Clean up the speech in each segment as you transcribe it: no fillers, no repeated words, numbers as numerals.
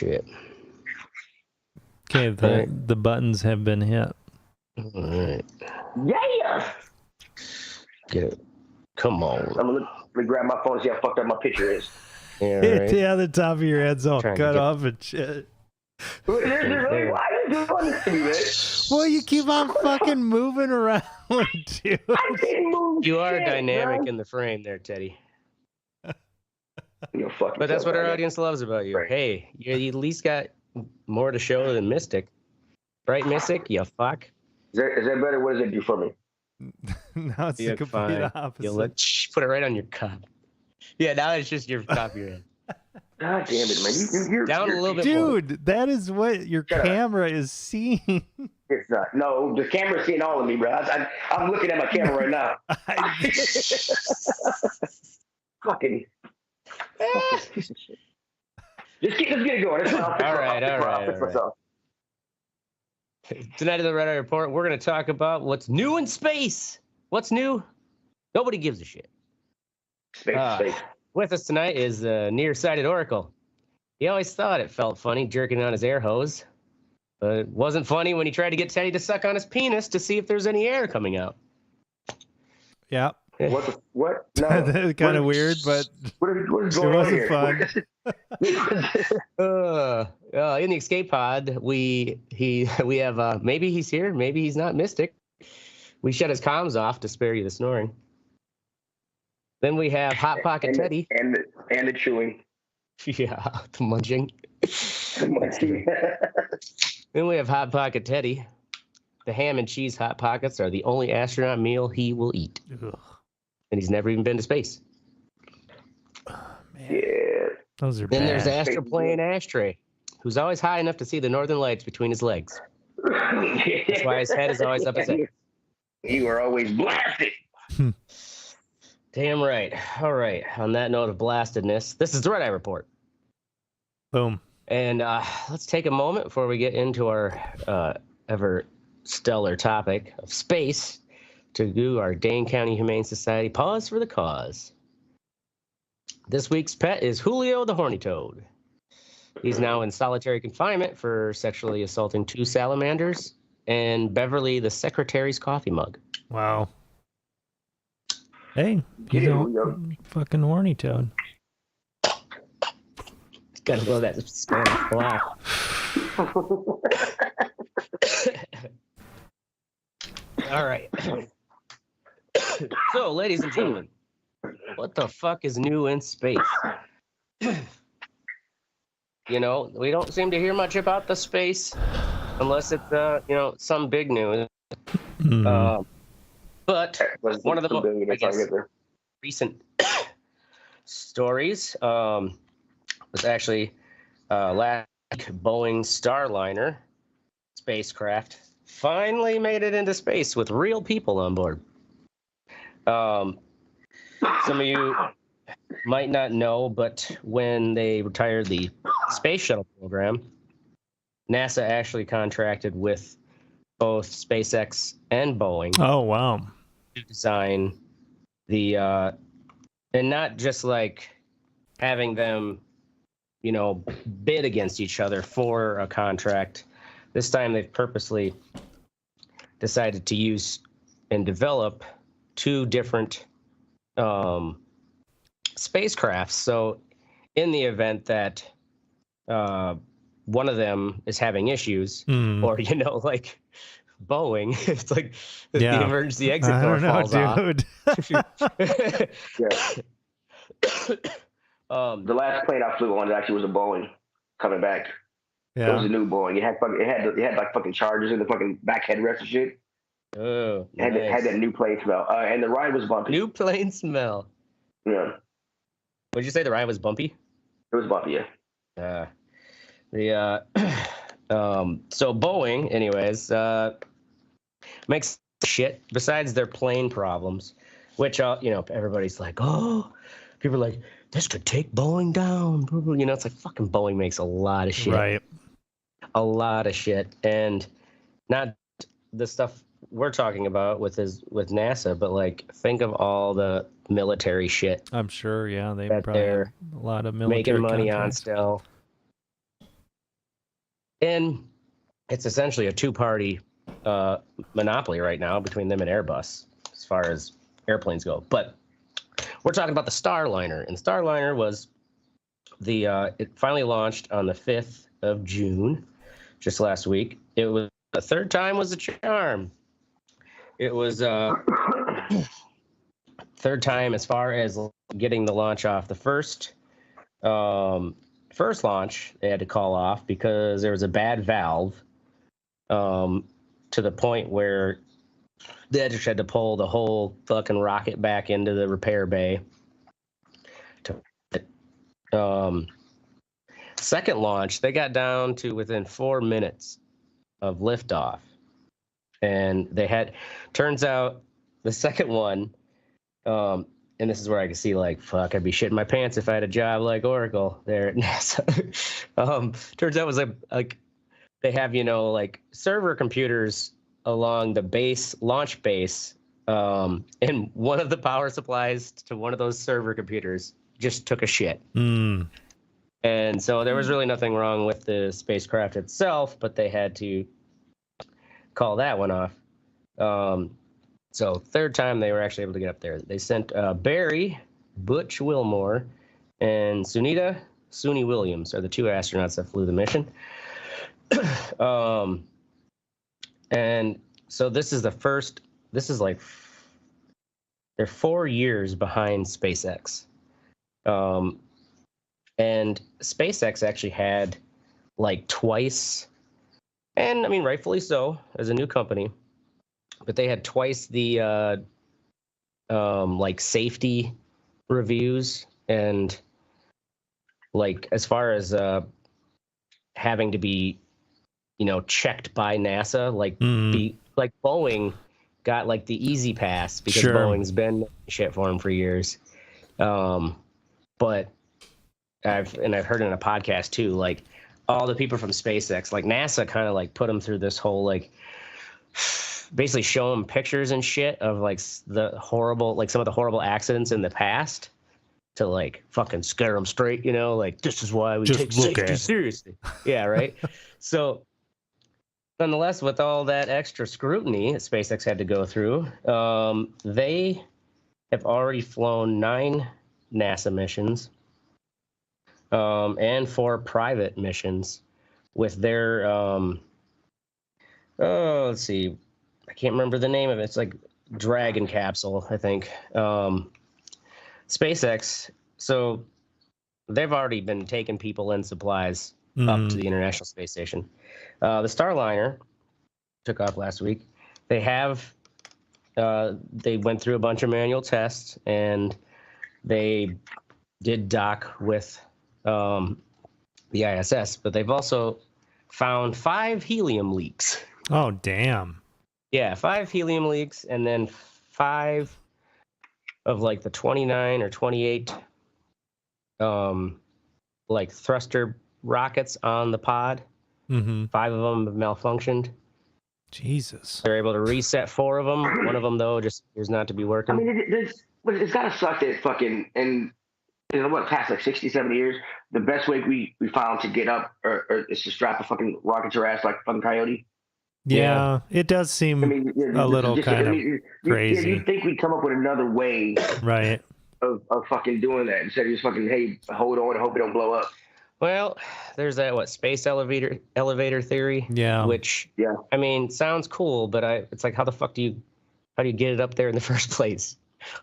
shit. Okay, the buttons have been hit. All right. Yeah. Get it. Come on. Let me grab my phone and see how fucked up my picture is. Yeah, right. Yeah, the top of your head's all cut off and shit. Why are you doing this to me, man? Well, you keep on fucking moving around, dude. I didn't move. You are shit, dynamic bro. in the frame there, Teddy. But that's what our audience loves about you. Right. Hey, you at least got more to show than Mystic. Right, Mystic? You fuck. Is that better? What does it do for me? Now it's the complete opposite. You look, put it right on your cup. Yeah, now it's just your top of your head. God damn it, man. You're down a little bit dude, more. That is what your camera is seeing. It's not. No, the camera's seeing all of me, bro. I'm looking at my camera right now. Fucking piece of shit. Let's get it going. All right. Tonight in the RER Report, we're going to talk about what's new in space. What's new? Nobody gives a shit. Space. With us tonight is nearsighted Oracle. He always thought it felt funny jerking on his air hose, but it wasn't funny when he tried to get Teddy to suck on his penis to see if there's any air coming out. Yeah. What? No. Kind of weird, but what is going on here? Fun. In the escape pod, we have maybe he's here, maybe he's not. Mystic. We shut his comms off to spare you the snoring. Then we have Hot Pocket Teddy and the chewing. Yeah, the munching. Then we have Hot Pocket Teddy. The ham and cheese Hot Pockets are the only astronaut meal he will eat. Ugh. And he's never even been to space. Oh, man. Yeah. Those are Then bad. there's Astroplane Ashtray, who's always high enough to see the northern lights between his legs. That's why his head is always up his head. You are always blasted. Damn right. All right. On that note of blastedness, this is the RER Report. Boom. And let's take a moment before we get into our ever stellar topic of space to do our Dane County Humane Society Pause for the Cause. This week's pet is Julio the Horny Toad. He's now in solitary confinement for sexually assaulting 2 salamanders and Beverly the secretary's coffee mug. Wow. Hey, he's a fucking horny toad. Gotta blow that Spanish laugh. All right. So, ladies and gentlemen, what the fuck is new in space? You know, we don't seem to hear much about the space unless it's, some big news. But one of the recent stories was actually last week, Boeing Starliner spacecraft finally made it into space with real people on board. Some of you might not know, but when they retired the space shuttle program, NASA actually contracted with both SpaceX and Boeing. Oh, wow. To design the, and not just like having them, bid against each other for a contract. This time they've purposely decided to use and develop 2 different spacecrafts. So in the event that one of them is having issues, or, like Boeing, it's like the emergency exit door falls off. The last plane I flew on actually was a Boeing coming back. Yeah. It was a new Boeing. It had like fucking chargers in the fucking back headrest and shit. Oh, nice. Had that new plane smell. And the ride was bumpy. New plane smell. Yeah. Would you say the ride was bumpy? It was bumpy, yeah. So Boeing, anyways, makes shit besides their plane problems, which everybody's like, oh, people are like, this could take Boeing down. It's like fucking Boeing makes a lot of shit. Right. A lot of shit, and not the stuff we're talking about with NASA, but like think of all the military shit. I'm sure, yeah, they probably have a lot of military making money contracts. on still. And it's essentially a two-party monopoly right now between them and Airbus as far as airplanes go. But we're talking about the Starliner, and the Starliner was it finally launched on the 5th of June, just last week. It was the third time was a charm. It was third time as far as getting the launch off. The first launch they had to call off because there was a bad valve, to the point where they just had to pull the whole fucking rocket back into the repair bay. Second launch, they got down to within 4 minutes of liftoff, and they had. Turns out, the second one, and this is where I can see, like, fuck, I'd be shitting my pants if I had a job like Oracle there at NASA. Turns out it was like they have, like server computers along the base, launch base, and one of the power supplies to one of those server computers just took a shit. And so there was really nothing wrong with the spacecraft itself, but they had to call that one off. So third time they were actually able to get up there. They sent Barry, Butch Wilmore, and Suni Williams are the two astronauts that flew the mission. And so this is like, they're 4 years behind SpaceX. And SpaceX actually had like twice, and I mean, rightfully so, as a new company, but they had twice the like safety reviews, and like as far as having to be, checked by NASA, like Boeing got like the easy pass because Boeing's been shit for them for years. But I've heard in a podcast too, like all the people from SpaceX, like NASA kind of like put them through this whole, like, basically show them pictures and shit of like some of the horrible accidents in the past to like fucking scare them straight, like this is why we take safety seriously. Yeah, right. So nonetheless, with all that extra scrutiny that SpaceX had to go through, they have already flown 9 NASA missions, and 4 private missions with their, let's see, I can't remember the name of it. It's like Dragon capsule, I think. SpaceX, so they've already been taking people and supplies up to the International Space Station. The Starliner took off last week. They went through a bunch of manual tests, and they did dock with the ISS, but they've also found 5 helium leaks. Oh, damn. Yeah, 5 helium leaks, and then 5 of like the 29 or 28 like thruster rockets on the pod. 5 of them have malfunctioned. Jesus. They're able to reset 4 of them. One of them, though, just appears not to be working. I mean, it's got to suck that fucking, and past like 60, 70 years, the best way we found to get up or is to strap a fucking rocket to your ass like a fucking coyote. Yeah, it does seem a little kind of crazy. You'd think we'd come up with another way, right, of fucking doing that instead of just fucking, hey, hold on and hope it don't blow up. Well, there's that space elevator theory. Yeah. Which, I mean, sounds cool, but it's like, how the fuck do you get it up there in the first place?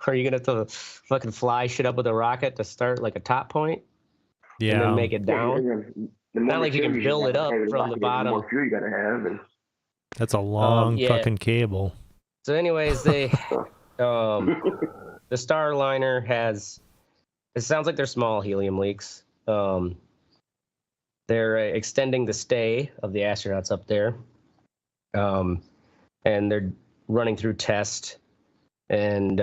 Are you gonna have to fucking fly shit up with a rocket to start like a top point? Yeah. And then make it down. Not like you can build it up from the bottom. The more fuel you gotta have, and that's a long fucking cable. So, anyways, the Starliner has. It sounds like they're small helium leaks. They're extending the stay of the astronauts up there, and they're running through tests. And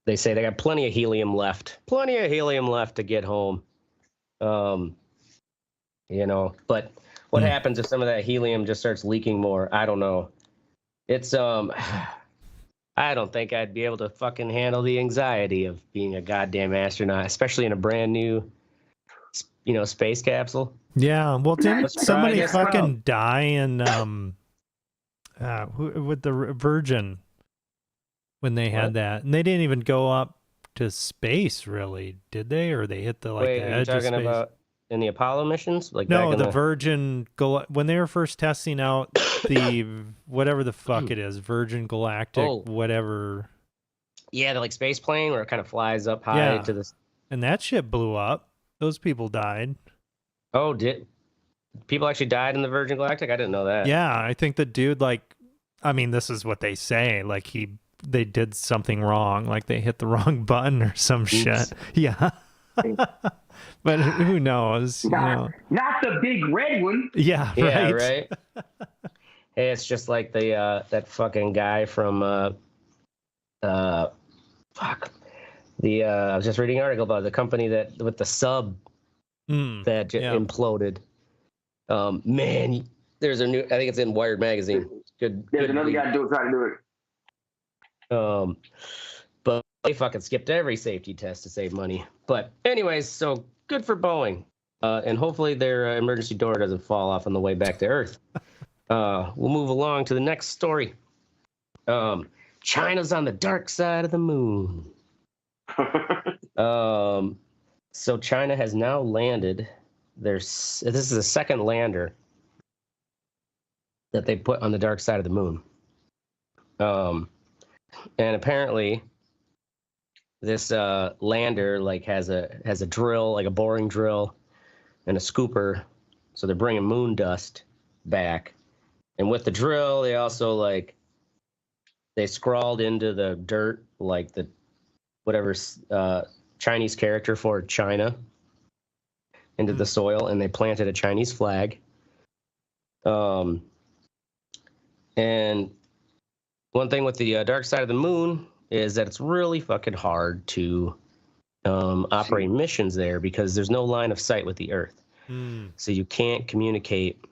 they say they got plenty of helium left to get home. But what happens if some of that helium just starts leaking more? I don't know. It's I don't think I'd be able to fucking handle the anxiety of being a goddamn astronaut, especially in a brand new space capsule. Yeah, well, didn't Let's try somebody this fucking out. die in with the Virgin when they had What? that? And they didn't even go up to space, really, did they? Or they hit the Wait, the are you edge of talking space? about in the Apollo missions? Like back No, in the Virgin when they were first testing out the whatever the fuck it is, Virgin Galactic, Oh. whatever. Yeah, the like space plane where it kind of flies up high Yeah. to this. And that shit blew up. Those people died. Oh, did people actually died in the Virgin Galactic? I didn't know that. Yeah, I think the dude, like, I mean, this is what they say, like they did something wrong, like they hit the wrong button or some shit. Yeah. But who knows? Not the big red one. Yeah, Yeah, right. Hey, it's just like the that fucking guy from fuck. I was just reading an article about the company that with the sub that imploded. Man, there's a new. I think it's in Wired magazine. Good. There's good another read. guy trying to do it. But they fucking skipped every safety test to save money. But anyways, so good for Boeing, and hopefully their emergency door doesn't fall off on the way back to Earth. We'll move along to the next story. China's on the dark side of the moon. So China has now landed. This is the second lander that they put on the dark side of the moon. And apparently, this lander like has a drill, like a boring drill, and a scooper. So they're bringing moon dust back, and with the drill, they also they scrawled into the dirt like the whatever Chinese character for China into the soil, and they planted a Chinese flag. And one thing with the dark side of the moon is that it's really fucking hard to operate missions there because there's no line of sight with the Earth. So you can't communicate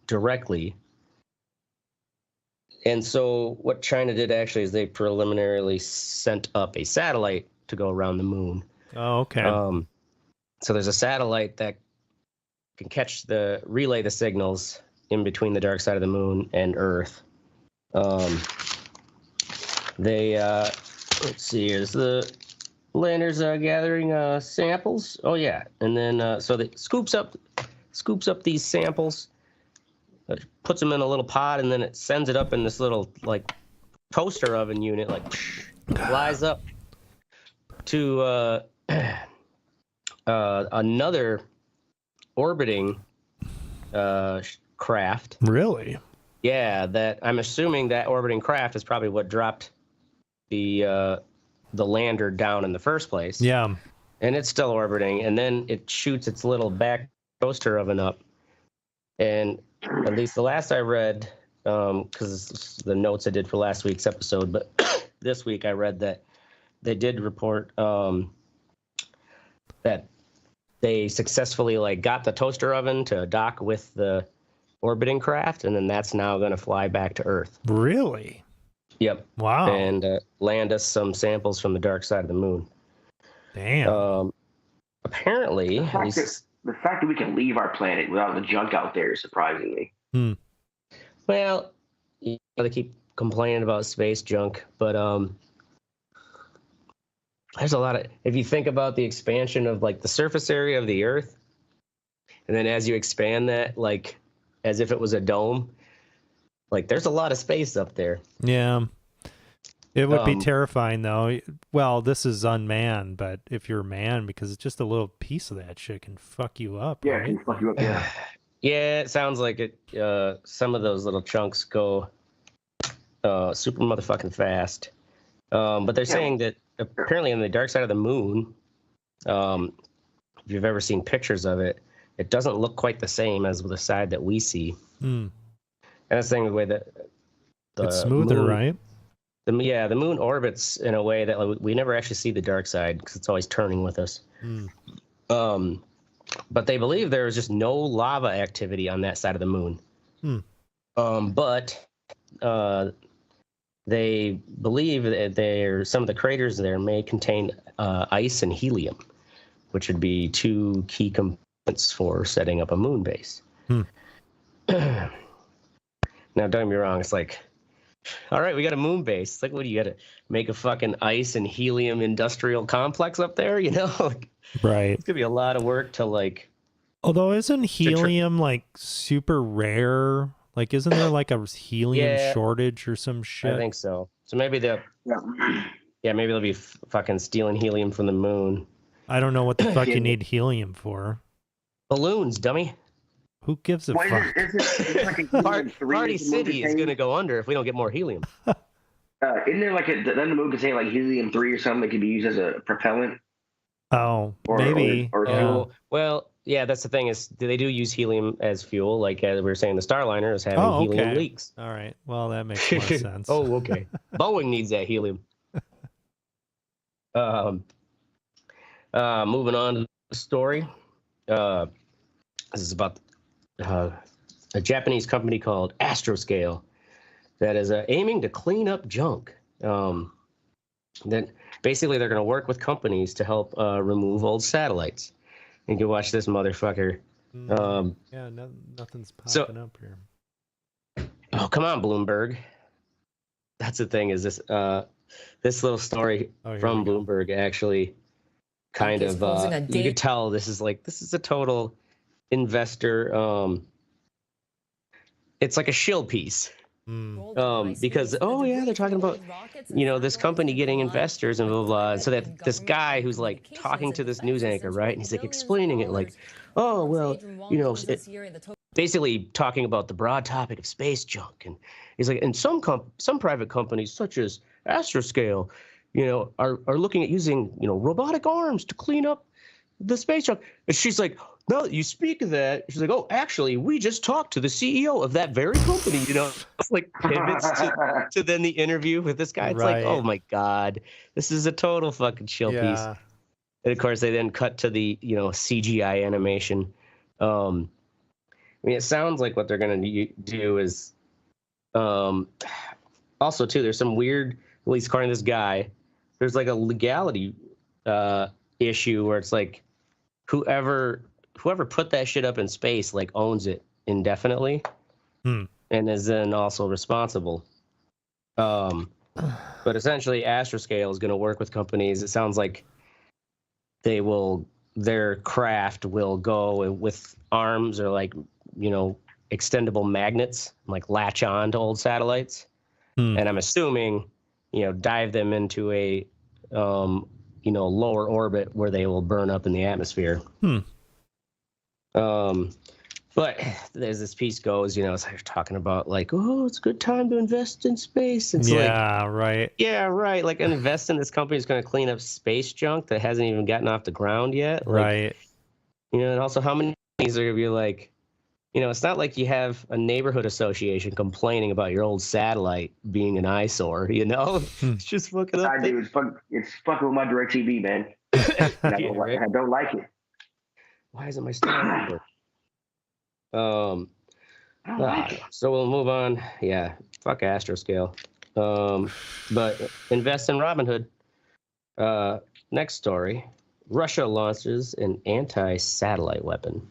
directly. And so what China did actually is they preliminarily sent up a satellite to go around the moon. Oh, okay. So there's a satellite that can relay the signals in between the dark side of the moon and Earth. Let's see, here's the landers gathering samples. Oh yeah, and then so they scoops up these samples, puts them in a little pod, and then it sends it up in this little like toaster oven unit, flies up to another orbiting craft. Really? Yeah, that I'm assuming that orbiting craft is probably what dropped the lander down in the first place. Yeah. And it's still orbiting, and then it shoots its little back toaster oven up. And at least the last I read, because the notes I did for last week's episode, but this week I read that they did report that they successfully got the toaster oven to dock with the orbiting craft, and then that's now going to fly back to Earth. Really? Yep. Wow. And land us some samples from the dark side of the moon. Damn. Apparently, the fact that we can leave our planet without the junk out there is surprising me. Well, they keep complaining about space junk, but there's a lot of, if you think about the expansion of the surface area of the Earth, and then as you expand that, as if it was a dome, there's a lot of space up there. Yeah. It would be terrifying, though. Well, this is unmanned, but if you're manned, because it's just a little piece of that shit can fuck you up. Yeah, right? it can fuck you up. Yeah. Yeah, it sounds like it. Some of those little chunks go super motherfucking fast. But they're saying that apparently on the dark side of the moon, if you've ever seen pictures of it, it doesn't look quite the same as the side that we see. And that's the way that it's smoother, moon, right? The moon orbits in a way that we never actually see the dark side because it's always turning with us. But they believe there is just no lava activity on that side of the moon. But they believe that some of the craters there may contain ice and helium. which would be 2 key components for setting up a moon base. Now, don't get me wrong. It's like, all right, we got a moon base. It's like, what do you got to make a fucking ice and helium industrial complex up there? You know, Right. It's gonna be a lot of work to like. Although isn't helium like super rare? Like, isn't there like a helium shortage or some shit? I think so. So maybe maybe they'll be fucking stealing helium from the moon. I don't know what the fuck you need helium for. Balloons, dummy. Who gives a fuck? Party City is gonna go under if we don't get more helium. Isn't there like then the moon could say like helium-3 or something that could be used as a propellant? Oh, maybe. Or fuel. Well, yeah, that's the thing is they do use helium as fuel. Like we were saying, the Starliner is having helium leaks. All right. Well, that makes more sense. Oh, okay. Boeing needs that helium. Moving on to the story. This is about a Japanese company called Astroscale that is aiming to clean up junk. That basically they're going to work with companies to help remove old satellites. You can watch this motherfucker. Nothing's popping up here. Oh, come on, Bloomberg. That's the thing is this little story from Bloomberg actually kind of you could tell this is a total investor it's like a shill piece. Because they're talking about this company getting investors and blah, blah, blah. So that this guy who's like talking to this news anchor, right, and he's like explaining it like, basically talking about the broad topic of space junk, and he's like, and some private companies such as Astroscale are looking at using robotic arms to clean up the space junk. And she's like, now that you speak of that, she's like, oh, actually, we just talked to the CEO of that very company. It's like pivots to then the interview with this guy. It's like, oh my God, this is a total fucking chill piece. And of course, they then cut to the CGI animation. It sounds like what they're gonna do is, also too, there's some weird, at least according to this guy, there's like a legality issue where it's like whoever put that shit up in space like owns it indefinitely and is then also responsible. But essentially Astroscale is going to work with companies. It sounds like their craft will go with arms or like, extendable magnets, like latch on to old satellites. And I'm assuming, dive them into a, lower orbit where they will burn up in the atmosphere. But as this piece goes, it's like talking about like, oh, it's a good time to invest in space. It's right. Yeah, right. Like invest in this company is going to clean up space junk that hasn't even gotten off the ground yet. Like, right. And also how many things are going to be like, it's not like you have a neighborhood association complaining about your old satellite being an eyesore, It's just fucking up. It's fucking with my DirecTV, man. I don't like it. Why isn't my stuff number? I don't like it. So we'll move on. Yeah, fuck Astroscale. But invest in Robinhood. Next story. Russia launches an anti-satellite weapon.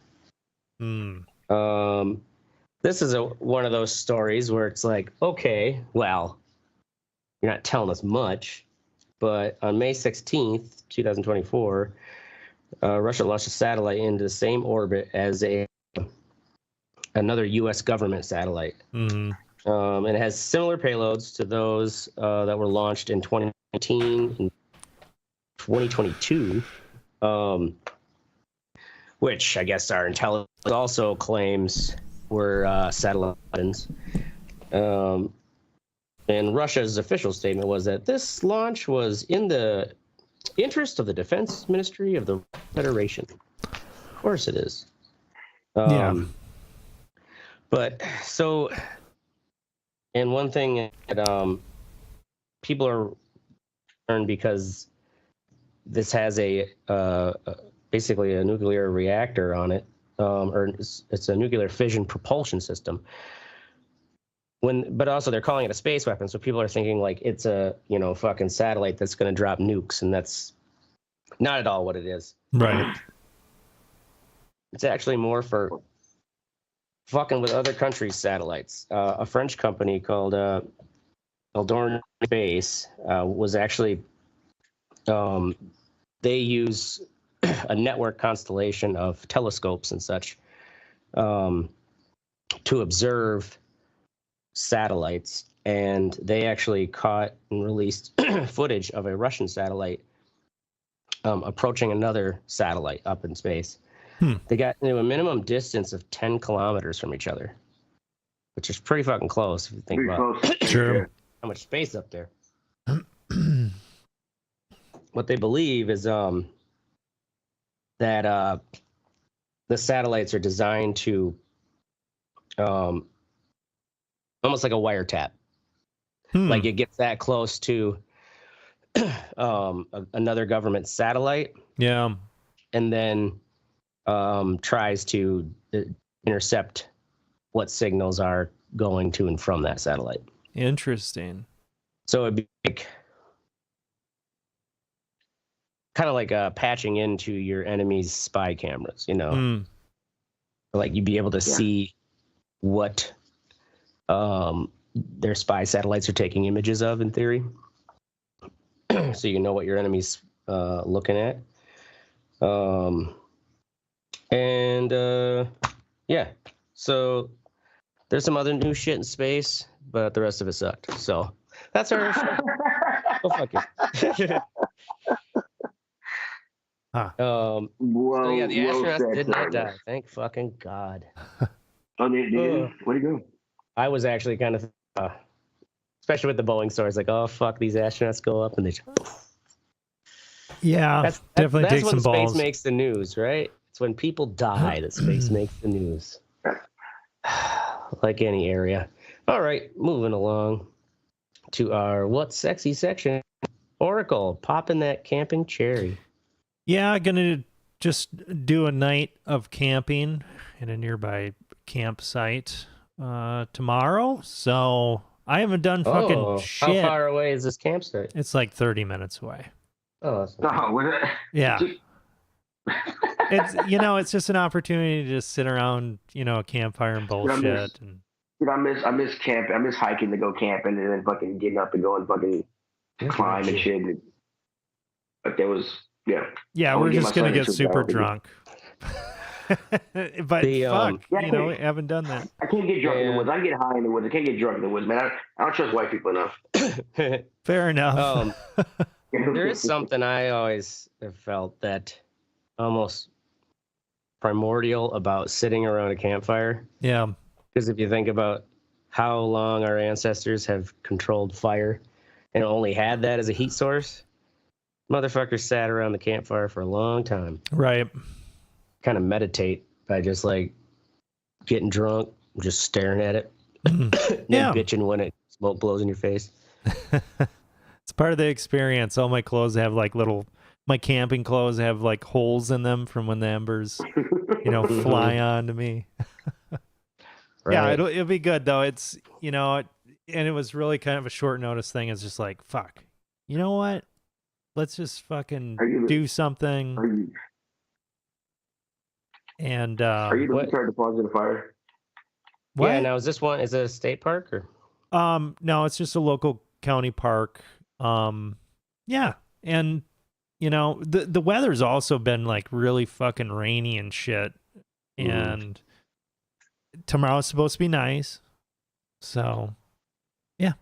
This is one of those stories where it's like, okay, well, you're not telling us much, but on May 16th, 2024, Russia launched a satellite into the same orbit as another U.S. government satellite. And it has similar payloads to those that were launched in 2019 and 2022, which I guess our intelligence also claims were satellite weapons. And Russia's official statement was that this launch was in the interest of the Defense Ministry of the Federation. Of course it is. But so, and one thing that people are concerned because this has basically a nuclear reactor on it, or it's a nuclear fission propulsion system. But also they're calling it a space weapon, so people are thinking like it's a fucking satellite that's going to drop nukes, and that's not at all what it is. Right. It's actually more for fucking with other countries' satellites. A French company called Eldorn Space was actually they use a network constellation of telescopes and such to observe satellites, and they actually caught and released footage of a Russian satellite approaching another satellite up in space. They got into a minimum distance of 10 kilometers from each other, which is pretty fucking close if you think about Sure. how much space up there. What they believe is that the satellites are designed to almost like a wiretap. Like it gets that close to another government satellite. Yeah. And then tries to intercept what signals are going to and from that satellite. Interesting. So it'd be like, kind of like patching into your enemy's spy cameras, you know? Like you'd be able to see what their spy satellites are taking images of, in theory. So you know what your enemy's looking at. Yeah, so there's some other new shit in space, but the rest of it sucked. So that's our show. Go fuck it. So yeah, the astronauts did not die. Thank fucking God. Oh, they didn't? Where'd he go? I was actually kind of, especially with the Boeing stories, like, oh fuck, these astronauts go up and they just. Yeah, definitely that's take when some balls. Space makes the news, right? It's when people die that space makes the news. Like any area. All right, moving along to our What's Sexy section. Oracle, popping that camping cherry. Yeah, gonna just do a night of camping in a nearby campsite tomorrow. So I haven't done fucking shit. How far away is this campsite? It's like 30 minutes away. Oh, yeah. It's it's just an opportunity to just sit around, a campfire and bullshit. I miss camp. I miss hiking to go camping and then fucking getting up and going fucking climb and shit. But there was yeah, we're just gonna get super drunk. But fuck, we haven't done that. I can't get drunk in the woods. I get high in the woods. I can't get drunk in the woods, man. I don't trust white people enough. Fair enough. There is something I always have felt that almost primordial about sitting around a campfire. Yeah. Because if you think about how long our ancestors have controlled fire and only had that as a heat source, motherfuckers sat around the campfire for a long time. Right. Kind of meditate by just like getting drunk, just staring at it, yeah, bitching when smoke blows in your face. It's part of the experience. All my clothes have like my camping clothes have like holes in them from when the embers, fly onto me. Right. Yeah, it'll be good though. It's, and it was really kind of a short notice thing. It's just like, fuck, you know what? Let's just fucking do something. And are you the start depositing the fire? What? Yeah. Now is it a state park or? No, it's just a local county park. Yeah, and the weather's also been like really fucking rainy and shit. And tomorrow's supposed to be nice. So, yeah.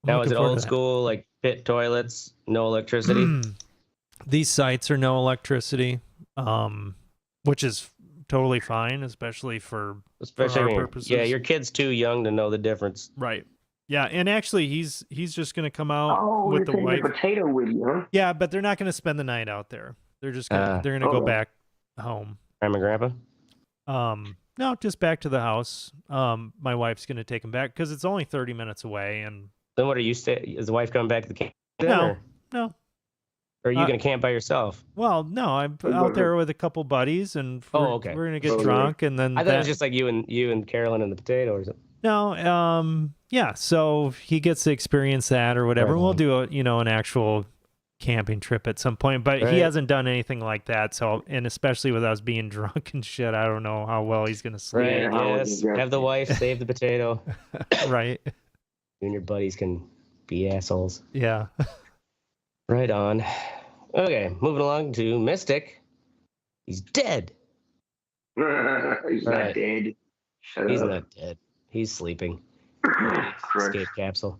Now is it old school like pit toilets, no electricity? These sites are no electricity, which is totally fine, especially for our purposes. Yeah, your kid's too young to know the difference. Right. Yeah, and actually, he's just gonna come out with the wife. Potato with you, huh? Yeah, but they're not gonna spend the night out there. They're just gonna go back home. Grandma and Grandpa? No, just back to the house. My wife's gonna take him back because it's only 30 minutes away. And then what are you is the wife coming back to the camp? No. Or are you gonna camp by yourself? Well, no, I'm out there with a couple buddies, and we're gonna get drunk, and then I thought it was just like you and Carolyn and the potato or something. No, yeah. So he gets to experience that or whatever. We'll do an actual camping trip at some point, but he hasn't done anything like that. So, and especially with us being drunk and shit, I don't know how well he's gonna sleep. Right. Yes. Have the wife save the potato. Right. You and your buddies can be assholes. Yeah. Right on. Okay, moving along to Mystic. He's dead. He's not dead. He's not dead. He's sleeping. Escape capsule.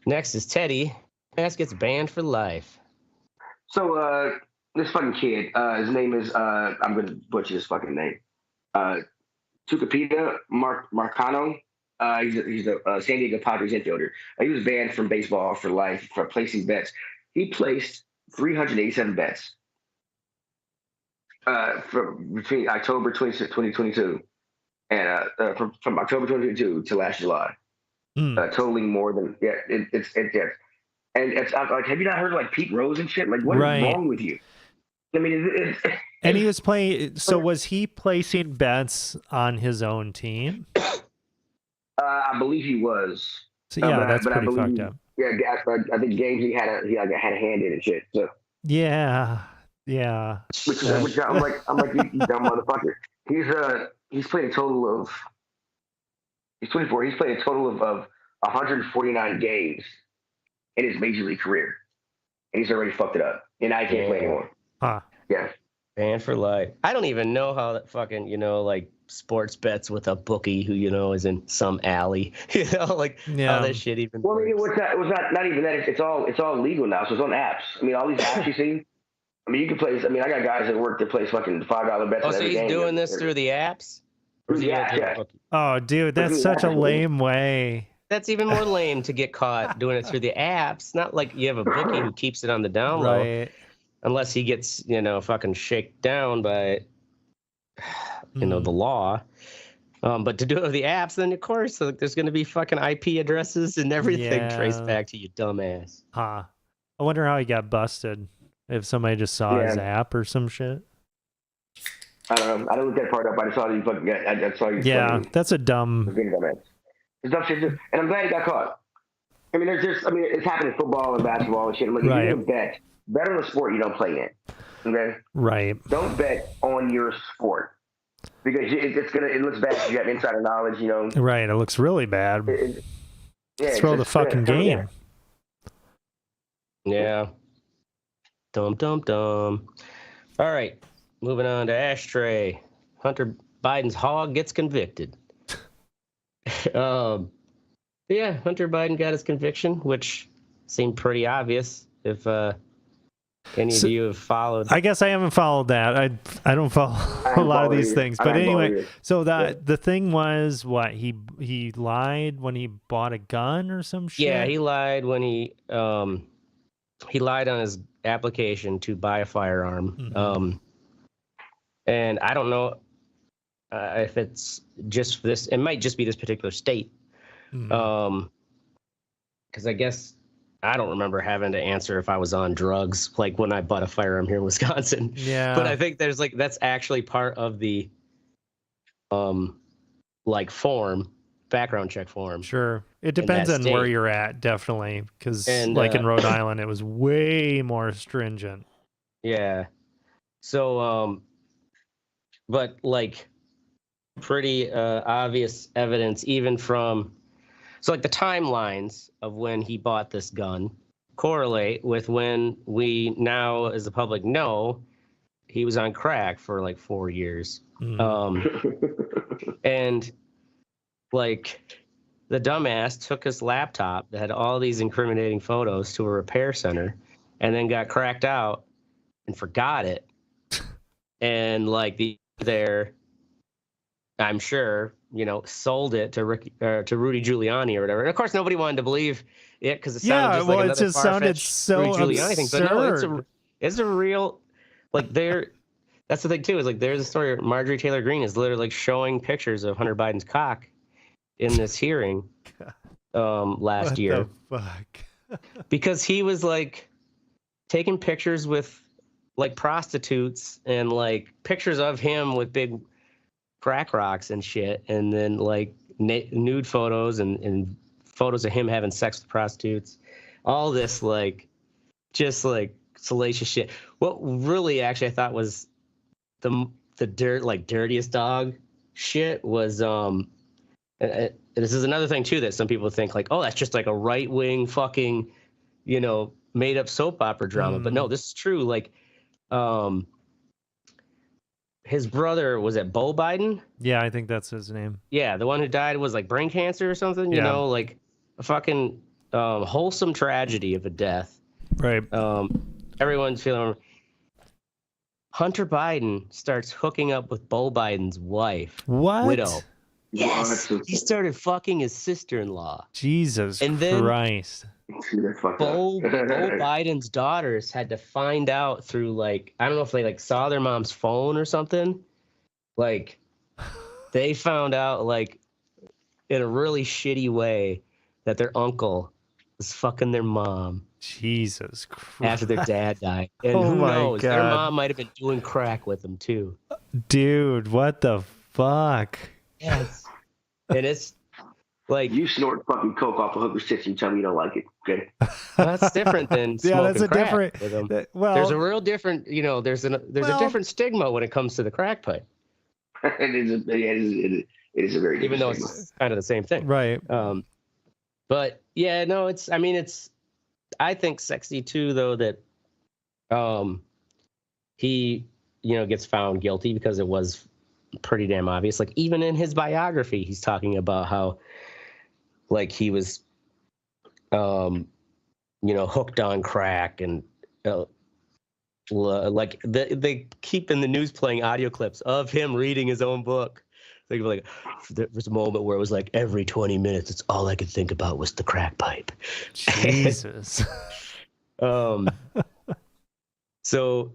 Next is Teddy. Mask gets banned for life. So, this fucking kid, his name is, I'm going to butcher his fucking name. Tucupita Marcano. He's a San Diego Padres infielder. He was banned from baseball for life for placing bets. He placed 387 bets between October 2022 and from October 2022 to last July, totaling more than it's and it's like, have you not heard of like Pete Rose and shit? Like, what is wrong with you? I mean, and he was playing. So was he placing bets on his own team? I believe he was. So yeah, that's pretty fucked up. Yeah, I think games he had a hand in and shit. So yeah. Which I'm like you dumb motherfucker. He's played a total of. He's 24. He's played a total of 149 games in his major league career, and he's already fucked it up. And I can't play anymore. Huh? Yeah. Banned for life. I don't even know how that fucking like sports bets with a bookie who is in some alley. How that shit even. Well, I mean, it was not even that. It's all legal now. So it's on apps. I mean, all these apps you see. I mean, you can play. I mean, I got guys at work that play fucking $5 bets. Oh, so he's doing this through the apps? Yeah. Oh, dude, that's such a lame way. That's even more lame to get caught doing it through the apps. Not like you have a bookie who keeps it on the down low. Right. Unless he gets, fucking shaken down by, the law. But to do it with the apps, then of course, there's going to be fucking IP addresses and everything traced back to you, dumbass. Huh. I wonder how he got busted. If somebody just saw his app or some shit. I don't know. I didn't look that part up. I just saw you fucking get. I saw you. Yeah, that's a dumb. It's dumb shit. And I'm glad he got caught. I mean, it's happened in football and basketball and shit. I'm like, if you're gonna bet on a sport you don't play in. Okay. Right. Don't bet on your sport because it looks bad if you have insider knowledge. Right. It looks really bad. Throw the fucking game. Yeah. Dum. All right, moving on to Ashtray. Hunter Biden's hog gets convicted. Hunter Biden got his conviction, which seemed pretty obvious if any of you have followed. I guess I haven't followed that. I don't follow a lot of these things. But anyway, so the thing was what? He lied when he bought a gun or some shit? Yeah, he lied when he lied on his application to buy a firearm. Mm-hmm. And I don't know if it's just this. It might just be this particular state. Mm-hmm. Because I guess I don't remember having to answer if I was on drugs, like when I bought a firearm here in Wisconsin. Yeah. But I think there's that's actually part of the background check form. Sure. It depends on where you're at, definitely. Because in Rhode Island, it was way more stringent. Yeah. So, but pretty obvious evidence, even from, so the timelines of when he bought this gun correlate with when we now, as the public, know he was on crack for 4 years. And the dumbass took his laptop that had all these incriminating photos to a repair center and then got cracked out and forgot it. And I'm sure, sold it to Rudy Giuliani or whatever. And of course, nobody wanted to believe it because it sounded just like another far-fetched Rudy Giuliani thing. But no, it's a real, that's the thing too, is there's a story where Marjorie Taylor Greene is literally showing pictures of Hunter Biden's cock in this hearing last year. What the fuck? Because he was taking pictures with prostitutes and pictures of him with big crack rocks and shit, and then nude photos and photos of him having sex with prostitutes. All this just salacious shit. What really actually I thought was the dirtiest dog shit was this is another thing too that some people think like, oh, that's just like a right wing fucking, made up soap opera drama. But no, this is true. Like, his brother was it Bo Biden? Yeah, I think that's his name. Yeah, the one who died was like brain cancer or something. You know, like a fucking wholesome tragedy of a death. Right. Everyone's feeling. Hunter Biden starts hooking up with Bo Biden's wife. What? Widow. Yes. He started fucking his sister-in-law. Jesus and then Christ. Bo Biden's daughters had to find out through like, I don't know if they like saw their mom's phone or something. Like they found out like in a really shitty way that their uncle was fucking their mom. Jesus Christ. After their dad died. And who knows? God. Their mom might have been doing crack with them too. Dude, what the fuck? Yes. And it's like you snort fucking coke off a hooker's tits and you tell me you don't like it. Okay. That's different than smoking that's a crack different with them. Well, there's a real different, there's a different stigma when it comes to the crack pipe. It is a very different even though stigma. It's kind of the same thing. Right. But yeah, no, it's I think sexy too though that he gets found guilty because it was pretty damn obvious. Like even in his biography he's talking about how like he was hooked on crack and like they keep in the news playing audio clips of him reading his own book. Like there was a moment where it was like every 20 minutes, it's all I could think about was the crack pipe. Jesus. So,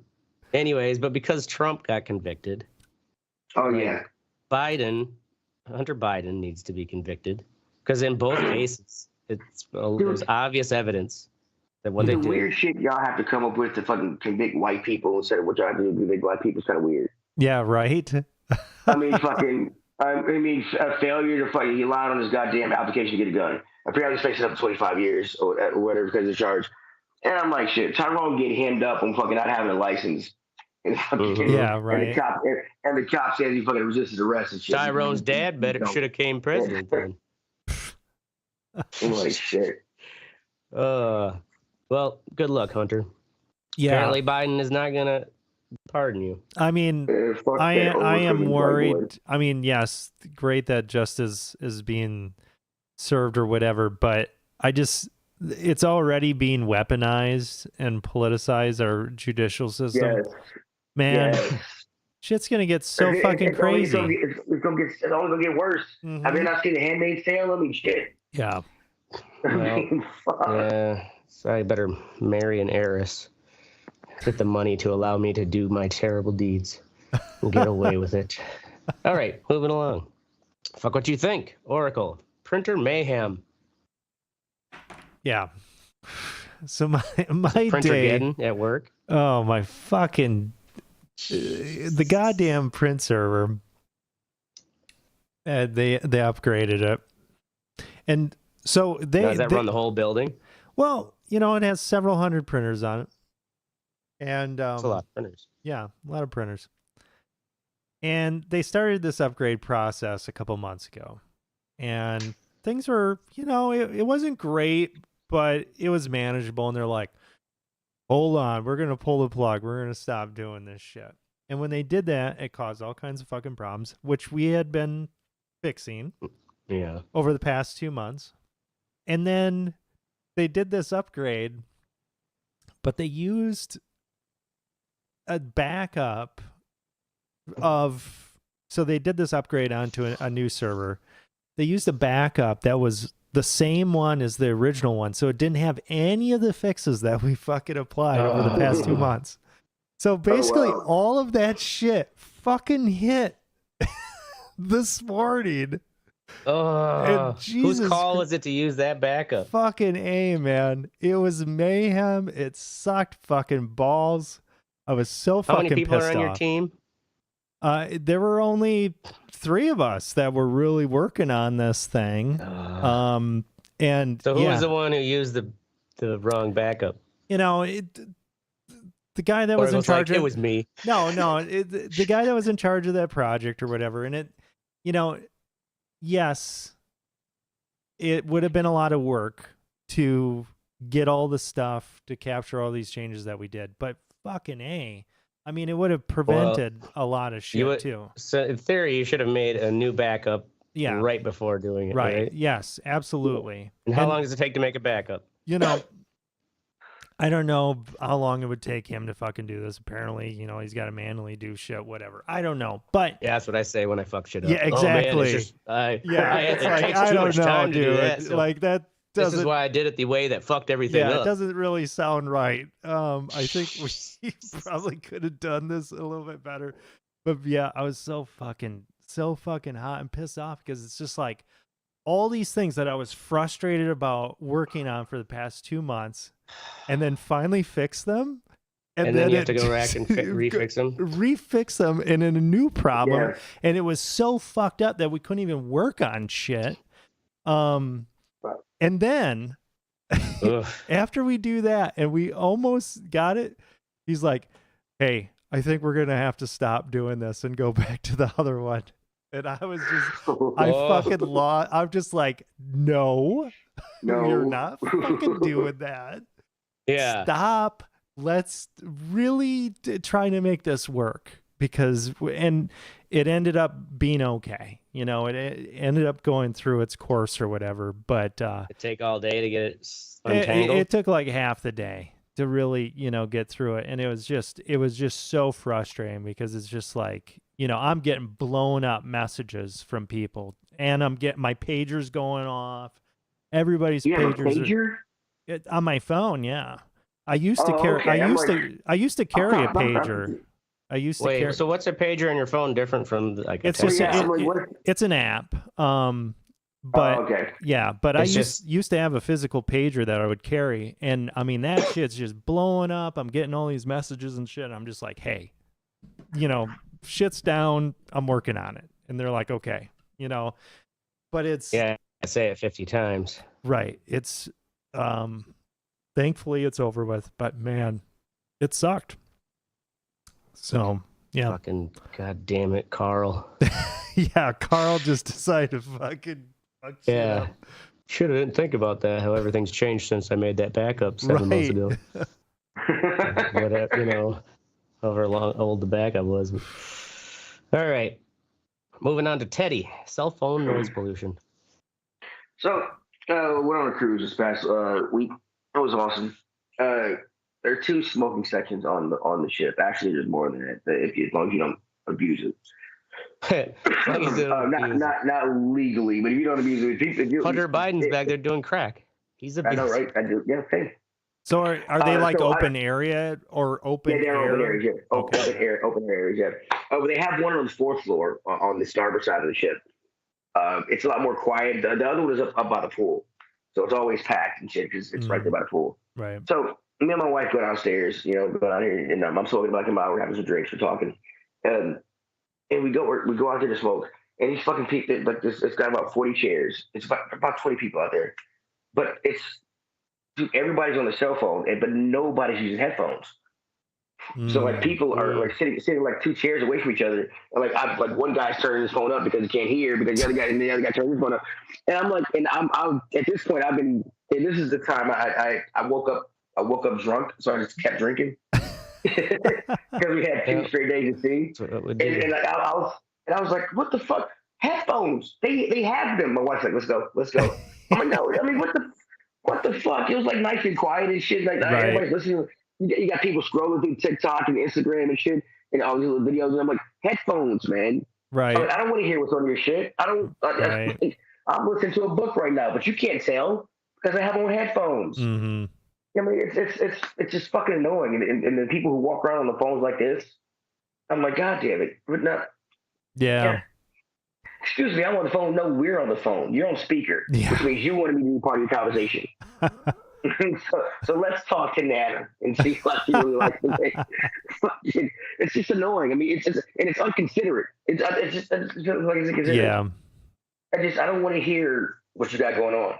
anyways, but because Trump got convicted, Hunter Biden needs to be convicted because in both cases, there's obvious evidence that what they did. The weird shit y'all have to come up with to fucking convict white people instead of what y'all have to do to convict black people is kind of weird. Yeah, right. I mean, a failure to fucking, he lied on his goddamn application to get a gun. Apparently, he's facing up to 25 years or whatever because of the charge. And I'm like, shit, Tyrone get hemmed up on fucking not having a license. And yeah, right. And the cop says he fucking resisted arrest and shit. Tyrone's dad should have came president then. I'm like, shit. Well, good luck, Hunter. Yeah. Apparently, Biden is not gonna pardon you. I mean, I am worried. I mean, yes, great that justice is being served or whatever, but it's already being weaponized and politicized, our judicial system. Yes. Man, shit's gonna get so fucking crazy. It's only gonna get worse. Mm-hmm. Have you not seen The Handmaid's Tale? I mean, shit. Yeah. Well, yeah. So I better marry an heiress. Get the money to allow me to do my terrible deeds and get away with it. All right, moving along. Fuck what you think. Oracle. Printer mayhem. Yeah. So my printer day getting at work. Oh my fucking the goddamn print server. They upgraded it. And so does that run the whole building? Well, it has several hundred printers on it. And that's a lot of printers. Yeah, a lot of printers. And they started this upgrade process a couple months ago. And things were, it wasn't great, but it was manageable. And they're like, hold on, we're going to pull the plug. We're going to stop doing this shit. And when they did that, it caused all kinds of fucking problems, which we had been fixing over the past 2 months. And then they did this upgrade, but they used a backup so they did this upgrade onto a new server. They used a backup that was the same one as the original one, so it didn't have any of the fixes that we fucking applied over the past 2 months. So basically all of that shit fucking hit this morning. Whose call was it to use that backup? Fucking A, man. It was mayhem. It sucked fucking balls. I was so fucking pissed off. How many people are on your team? There were only 3 of us that were really working on this thing. And so who was the one who used the wrong backup? the guy that Or was it in was charge like, of it was me. No, the guy that was in charge of that project or whatever, and it, you know, yes, it would have been a lot of work to get all the stuff to capture all these changes that we did, but fucking A. I mean, it would have prevented a lot of shit too. So in theory, you should have made a new backup right before doing it, right? Yes, absolutely. And how long does it take to make a backup? You know, I don't know how long it would take him to fucking do this. Apparently, you know, he's got to manually do shit, whatever. I don't know, but yeah, that's what I say when I fuck shit up. Yeah, exactly. Oh, man, it's just, it's it like takes I too don't much know, time to do dude. that. So Like that this doesn't. is why I did it the way that fucked everything up. It doesn't really sound right. I think we probably could have done this a little bit better, but yeah, I was so fucking hot and pissed off because it's just like all these things that I was frustrated about working on for the past 2 months, and then finally fix them. And then you have to go back and refix them. Refix them, and then a new problem. Yeah. And it was so fucked up that we couldn't even work on shit. And then after we do that, and we almost got it, he's like, "Hey, I think we're gonna have to stop doing this and go back to the other one." And I was just, I fucking lost. I'm just like, no, you're not fucking doing that. Yeah. Stop. Let's really try to make this work and it ended up being okay. You know, it ended up going through its course or whatever, but it take all day to get it untangled. It took like half the day to really, you know, get through it. And it was just so frustrating because it's just like, you know, I'm getting blown up messages from people and I'm getting my pagers going off. Everybody's pagers on my phone. Yeah. I used to carry. Okay. I used to carry a pager. I used to carry. So what's a pager on your phone different from like a it's just it's an app. But but I used to have a physical pager that I would carry, and I mean that shit's just blowing up. I'm getting all these messages and shit. I'm just like, hey, you know, shit's down. I'm working on it, and they're like, okay, you know, but it's I say it 50 times. Right. It's thankfully it's over with, but man, it sucked. So yeah. Fucking goddamn it, Carl. Yeah, Carl just decided to fucking fuck shit up. Should have didn't think about that. How everything's changed since I made that backup 7 months ago. Whatever, you know, however old the backup was. All right, moving on to Teddy. Cell phone noise pollution. So went on a cruise this past week. It was awesome. There are 2 smoking sections on the ship. Actually, there's more than that. As long as you don't abuse it. Not legally, but if you don't abuse it, Hunter Biden's back there doing crack. He's abusing. I know, right? I do. Yeah, okay. So are they like open area or open? Yeah, they're open areas. Yeah. Okay. Open areas. Yeah. But they have one on the 4th floor on the starboard side of the ship. It's a lot more quiet. The other one is up by the pool, so it's always packed and shit because it's right there by the pool. Right. So me and my wife go downstairs, you know, go down here, and I'm smoking like him out. We're having some drinks, we're talking, and we go out there to smoke. And these fucking people, like this, it's got about 40 chairs. It's about 20 people out there, but everybody's on the cell phone, but nobody's using headphones. So like people are like sitting like 2 chairs away from each other, and like one guy's turning his phone up because he can't hear because the other guy turns his phone up, and I'm like, and I'm at this point and this is the time I woke up drunk, so I just kept drinking because we had 2 straight days to see, and like I was like, what the fuck, headphones? They have them. My wife's like, let's go. I'm like, no, I mean what the fuck? It was like nice and quiet and shit. Like everybody's listening. You got people scrolling through TikTok and Instagram and shit, and all these little videos. And I'm like, headphones, man. Right. I don't want to hear what's on your shit. I'm listening to a book right now, but you can't tell because I have on headphones. Mm-hmm. I mean, it's just fucking annoying. And the people who walk around on the phones like this, I'm like, God damn it. Yeah. Excuse me, I'm on the phone. No, we're on the phone. You're on speaker, which means you want to be part of the conversation. so let's talk to Nana and see what she really likes to say. It's just annoying. I mean, it's unconsiderate. It's just like inconsiderate. Yeah. I don't want to hear what you got going on.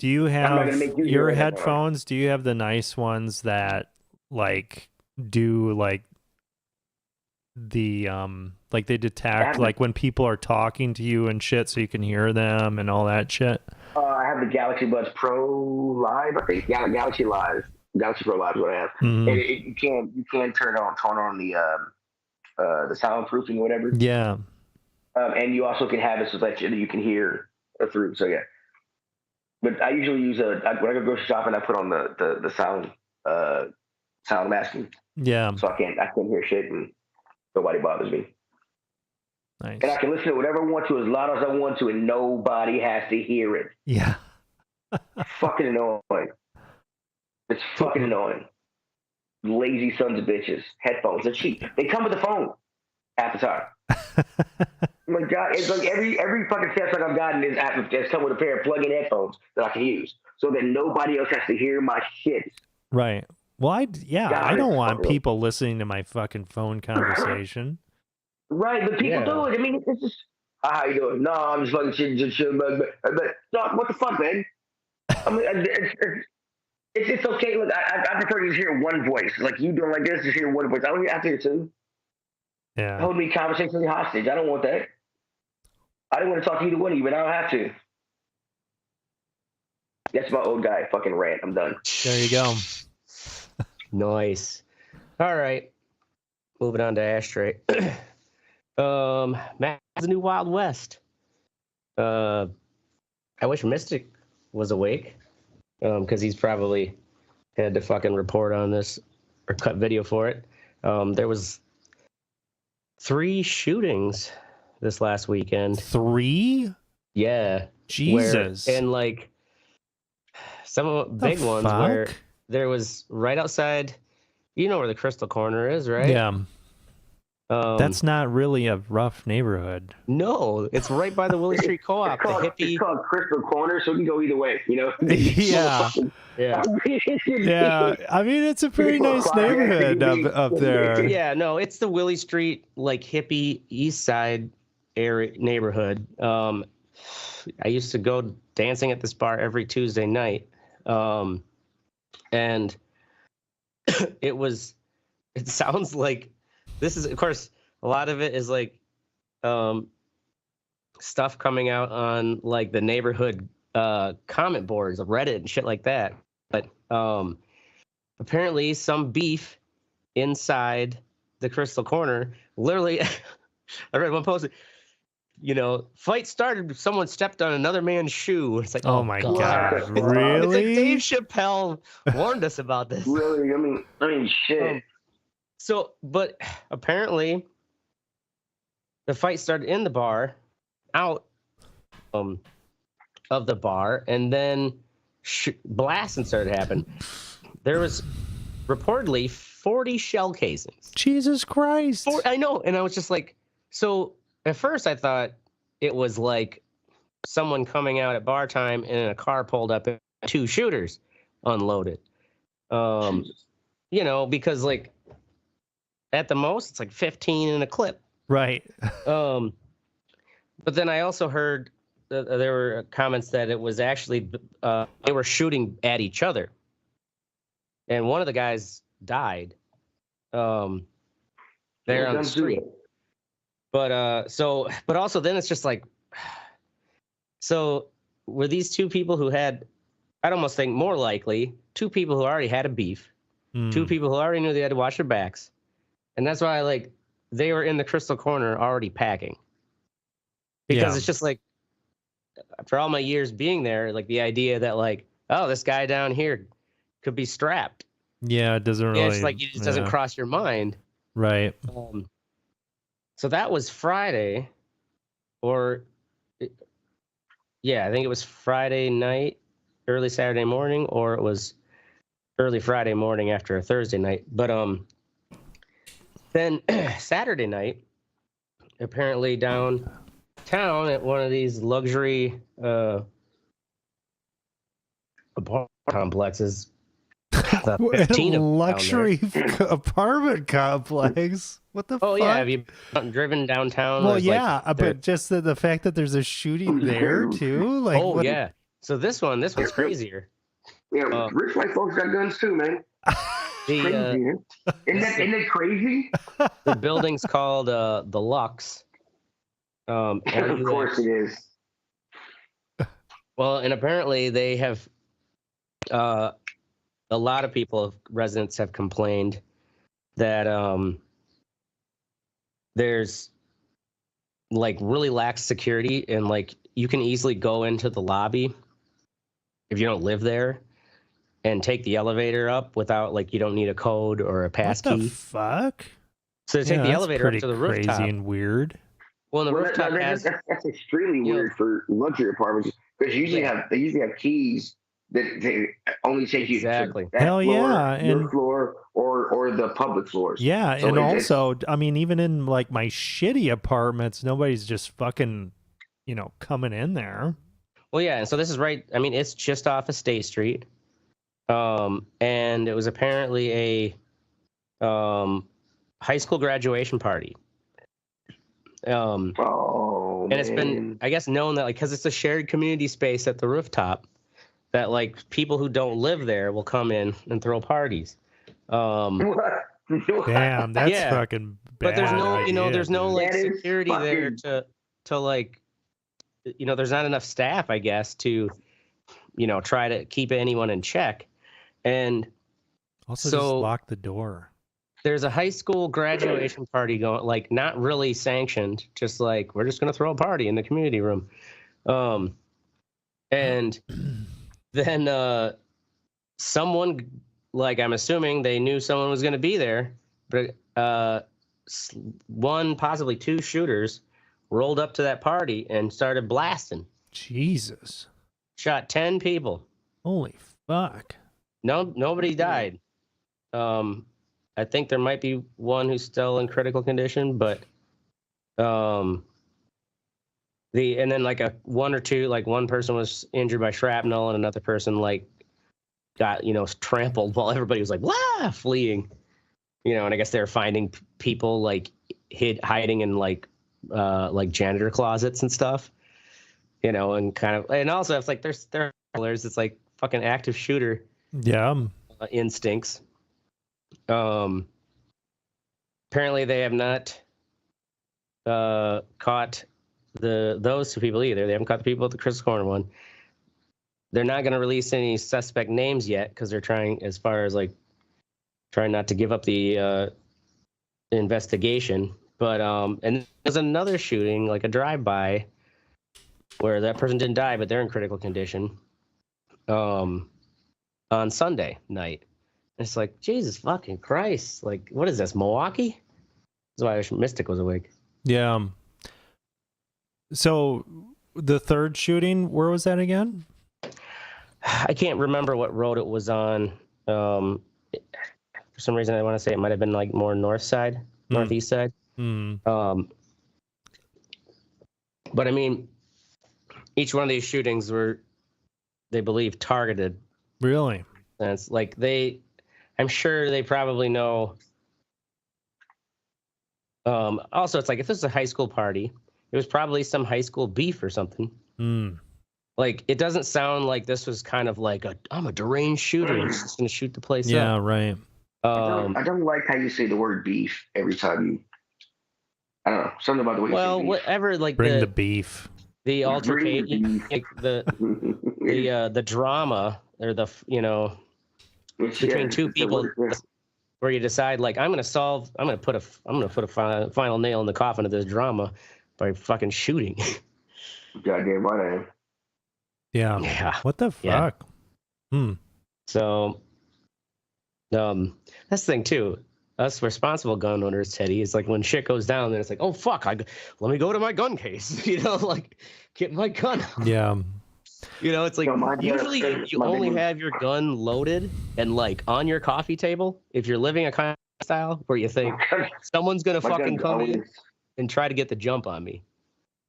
Do you have your headphones? Do you have the nice ones that like do like they detect like when people are talking to you and shit, so you can hear them and all that shit? I have the Galaxy Buds Pro Live, I think. Galaxy Pro Live is what I have. Mm-hmm. And you can turn on the soundproofing or whatever. Yeah. And you also can have it so that you can hear through. So yeah. But I usually use when I go grocery shopping, I put on the sound masking. Yeah. So I can't hear shit and nobody bothers me. Nice. And I can listen to whatever I want to as loud as I want to, and nobody has to hear it. Yeah. Fucking annoying. It's fucking annoying. Lazy sons of bitches. Headphones, they're cheap. They come with the phone half the time. Oh my God, it's like every fucking Samsung I've gotten has come with a pair of plug-in headphones that I can use, so that nobody else has to hear my shit. Right. Well, I don't want people listening to my fucking phone conversation. Right, but people do it. I mean, it's just, how you doing? No, I'm just fucking shit, but no, what the fuck, man? I mean, it's okay. Look, I prefer to just hear one voice. Like you doing like this, just hear one voice. I don't have to hear two. Yeah. Hold me conversationally hostage. I don't want that. I didn't want to talk to either one of you, but I don't have to. That's my old guy fucking rant. I'm done. There you go. Nice. All right. Moving on to Ashtray. Matt's new Wild West. I wish Mystic was awake, because he's probably had to fucking report on this or cut video for it. There was 3 shootings this last weekend. 3? Yeah. Jesus. And like some of the big ones where there was right outside, you know where the Crystal Corner is, right? Yeah. That's not really a rough neighborhood. No, it's right by the Willie Street Co-op. It's called Crystal Corner, so it can go either way, you know? Yeah. Yeah. Yeah. I mean, it's a pretty nice neighborhood up there. Yeah, no, it's the Willie Street, like, hippie East Side area neighborhood. I used to go dancing at this bar every Tuesday night. And it sounds like, this is, of course, a lot of it is like stuff coming out on like the neighborhood comment boards of Reddit and shit like that. But apparently some beef inside the Crystal Corner. Literally, I read one post, fight started, someone stepped on another man's shoe. It's like, oh my God, really? It's like Dave Chappelle warned us about this. Really? I mean, shit. But apparently, the fight started in the bar, out of the bar, and then blasting started happening. There was reportedly 40 shell casings. Jesus Christ! I know, and I was just like, so at first I thought it was like someone coming out at bar time and a car pulled up and 2 shooters unloaded. Because like, at the most, it's like 15 in a clip. Right. But then I also heard there were comments that it was actually they were shooting at each other, and one of the guys died there on the street. But also then it's just like, so were these 2 people who had, I'd almost think more likely 2 people who already had a beef, 2 people who already knew they had to watch their backs. And that's why, they were in the Crystal Corner already packing. Because it's just like, for all my years being there, like the idea that this guy down here could be strapped. Yeah, it doesn't really. It's like, it just doesn't cross your mind. Right. So that was Friday, I think it was Friday night, early Saturday morning, or it was early Friday morning after a Thursday night. But, then Saturday night, apparently downtown at one of these luxury apartment complexes, the 15 of luxury apartment complex. What the fuck? Oh yeah, have you driven downtown? Well, yeah, but just the fact that there's a shooting there too. Yeah. So this one's crazier. Yeah, rich white folks got guns too, man. The Crazy. Isn't it crazy? the building's called the Lux. Of course it is. Well, and apparently they have a lot of residents have complained that there's like really lax security, and like you can easily go into the lobby if you don't live there and take the elevator up without, like, you don't need a code or a pass What the key. fuck? So to take the elevator up to the crazy rooftop. and weird. Well, the rooftop that's extremely weird for luxury apartments, because they usually have keys that they only take you to that Hell floor, yeah, your and floor or the public floors. Yeah, So and also, I mean, even in like my shitty apartments, nobody's just fucking, coming in there. Well, yeah, and so this is right. I mean, it's just off of State Street, and it was apparently a high school graduation party. And it's been, I guess, known that, like, because it's a shared community space at the rooftop, that like people who don't live there will come in and throw parties. Damn, that's fucking bad. But there's no, idea, there's no like security fucking... there to like, there's not enough staff, I guess, to, try to keep anyone in check. And also just lock the door. There's a high school graduation party going, like, not really sanctioned, just like, we're just going to throw a party in the community room. And then someone, like, I'm assuming they knew someone was going to be there, but one, possibly two shooters rolled up to that party and started blasting. Jesus. Shot 10 people. Holy fuck. Nobody died. I think there might be one who's still in critical condition, but and then like one or two, like one person was injured by shrapnel and another person like got, trampled while everybody was like, "Wah!" fleeing. And I guess they're finding people like hiding in like janitor closets and stuff. And also it's like there's it's like fucking active shooter. Yeah. Instincts. Apparently they have not caught those two people either. They haven't caught the people at the Crystal Corner one. They're not going to release any suspect names yet because they're trying not to give up the investigation. But and there's another shooting, like a drive-by, where that person didn't die, but they're in critical condition. On Sunday night. It's like, Jesus fucking Christ. Like, what is this, Milwaukee? That's why I wish Mystic was awake. Yeah. So, the third shooting, where was that again? I can't remember what road it was on. For some reason, I want to say it might have been, like, more northeast side. But, I mean, each one of these shootings were, they believe, targeted. Really? And it's like I'm sure they probably know. Also, it's like, if this is a high school party, it was probably some high school beef or something. Like, it doesn't sound like this was kind of like I'm a deranged shooter. I'm just going to shoot the place up. Yeah, right. I don't like how you say the word beef every time you. I don't know, something about the way you say beef. Whatever, like bring the beef. The altercation, like the drama, or between two people, where you decide, like, I'm gonna put a final nail in the coffin of this drama by fucking shooting. Goddamn right I am. Yeah. What the fuck? Yeah. So, that's the thing too. Us responsible gun owners, Teddy, is like when shit goes down, then it's like, oh fuck, let me go to my gun case, like get my gun. Yeah. It's like usually you only have your gun loaded and like on your coffee table if you're living a kind of style where you think someone's gonna fucking come in and try to get the jump on me.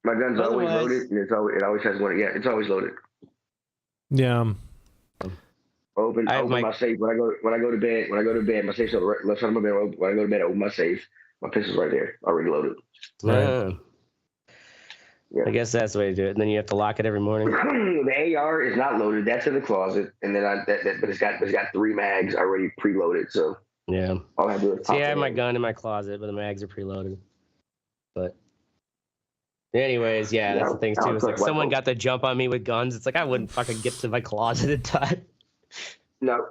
My gun's always loaded, and it always has one. Yeah, it's always loaded. Yeah. Open my safe when I go to bed. When I go to bed, my safe's on the left side of my bed. When I go to bed, I open my safe. My pistol's right there, already loaded. Yeah. I guess that's the way to do it. And then you have to lock it every morning. The AR is not loaded. That's in the closet, and then but it's got 3 mags already preloaded. So Yeah. All I do is See, pop I have it my in. gun in my closet, but the mags are preloaded. But anyways, yeah, that's the thing I too. don't It's like trust white someone folks. got the jump on me with guns. It's like I wouldn't fucking get to my closet in time. No.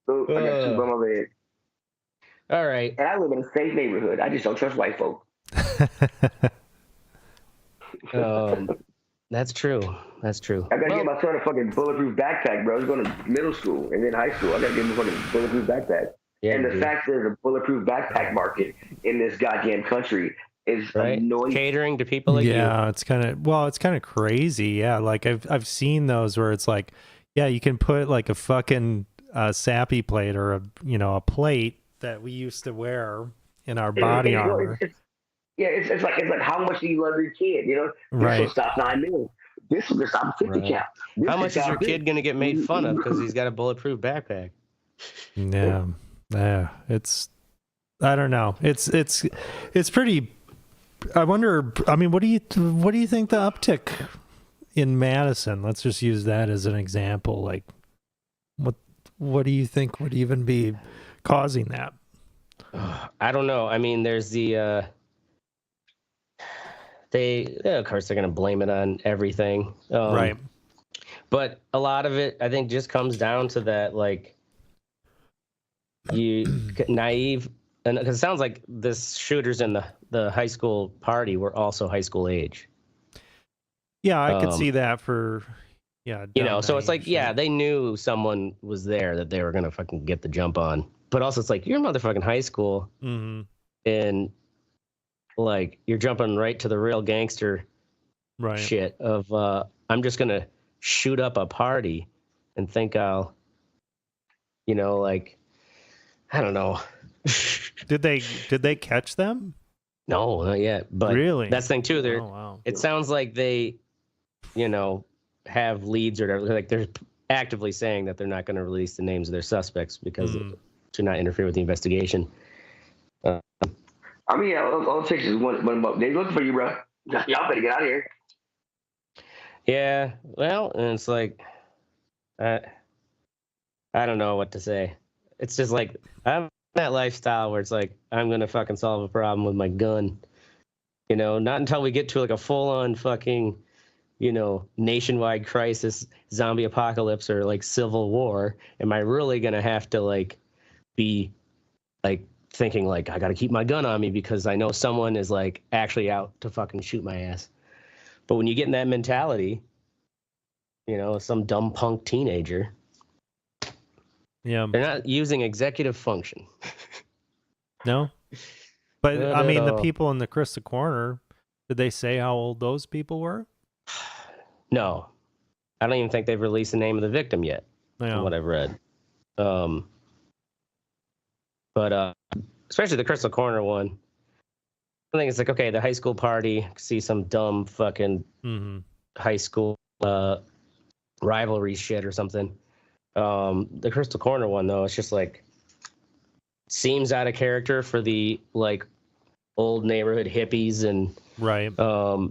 So I got two by my bed. All right. And I live in a safe neighborhood. I just don't trust white folk. That's true. That's true. I gotta Well, get my son a fucking bulletproof backpack, bro. He's going to middle school and then high school. I gotta get him a fucking bulletproof backpack. yeah, And you the do. fact there's a bulletproof backpack market in this goddamn country is Right? annoying. Catering to people like you. Yeah, it's kind of crazy. Yeah, like I've seen those where it's like, yeah, you can put like a fucking sappy plate or a plate that we used to wear in our body armor. It's like how much do you love your kid? You know, this Right. will stop 9 mil. This will stop 50 Right. count. This How will much is stop your this. kid gonna get made fun of because he's got a bulletproof backpack? Yeah, it's, I don't know. It's pretty. I wonder. I mean, what do you think the uptick in Madison? Let's just use that as an example. Like, what do you think would even be causing that? I don't know. I mean, there's the of course they're gonna blame it on everything, Right. But a lot of it, I think, just comes down to that, like, you naive, and because it sounds like this shooters in the high school party were also high school age. Yeah, I could see that for, So it's like, naive yeah, shit. they knew someone was there that they were gonna fucking get the jump on, but also it's like you're in motherfucking high school, and like you're jumping right to the real gangster Right. shit of I'm just gonna shoot up a party and think I'll, like, I don't know. Did they catch them? No, not yet. But Really? that's the thing too. Oh, wow. It sounds like they, have leads or whatever. Like they're actively saying that they're not going to release the names of their suspects because to not interfere with the investigation. I mean, all it takes is one. They're looking for you, bro. Y'all better get out of here. Yeah. Well, and it's like, I don't know what to say. It's just like I'm that lifestyle where it's like I'm gonna fucking solve a problem with my gun. Not until we get to like a full-on fucking, nationwide crisis, zombie apocalypse, or like civil war, am I really gonna have to like be like thinking like I gotta keep my gun on me because I know someone is like actually out to fucking shoot my ass. But when you get in that mentality, some dumb punk teenager, Yeah. they're not using executive function. No. But Not I at mean, the all. people in the Krista Corner, did they say how old those people were? No, I don't even think they've released the name of the victim yet, Yeah. from what I've read. But especially the Crystal Corner one, I think it's like, okay, the high school party, see some dumb fucking high school rivalry shit or something. The Crystal Corner one, though, it's just like, seems out of character for the like old neighborhood hippies and Right.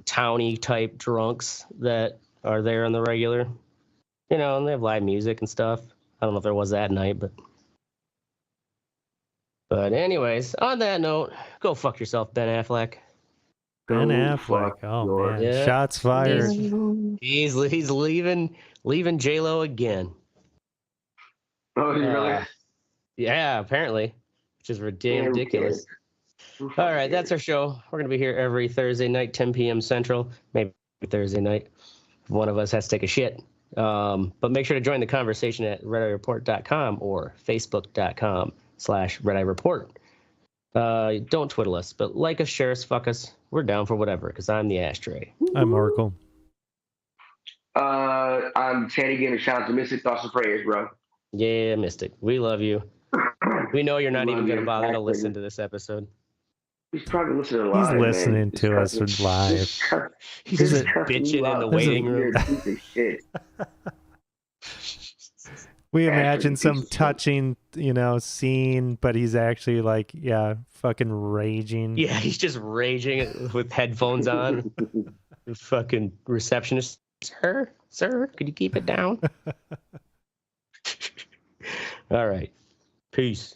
towny type drunks that are there on the regular. And they have live music and stuff. I don't know if there was that night, but anyways, on that note, go fuck yourself, Ben Affleck. Ben Go Affleck. fuck Oh your- man, Yeah. shots fired. He's leaving J-Lo again. Oh, really? Yeah, apparently, which is Yeah, who ridiculous. cares? All right, that's our show. We're going to be here every Thursday night, 10 p.m. Central, maybe Thursday night. If one of us has to take a shit. But make sure to join the conversation at redeyereport.com or facebook.com/redeyereport. Don't twiddle us, but like us, share us, fuck us. We're down for whatever, because I'm the ashtray. I'm Oracle. I'm Channy giving shout out to Mystic Thoughts and Prayers, bro. Yeah, Mystic. We love you. We know you're not Love even going to you. bother to Actually, listen to this episode. He's probably listening He's live. listening man. to us live. He's Is just it- bitching in the waiting room. Piece of shit. We Actually, imagine piece some of shit. touching, scene, but he's actually like, fucking raging. Yeah, he's just raging with headphones on. The fucking receptionist, sir, could you keep it down? All right. Peace.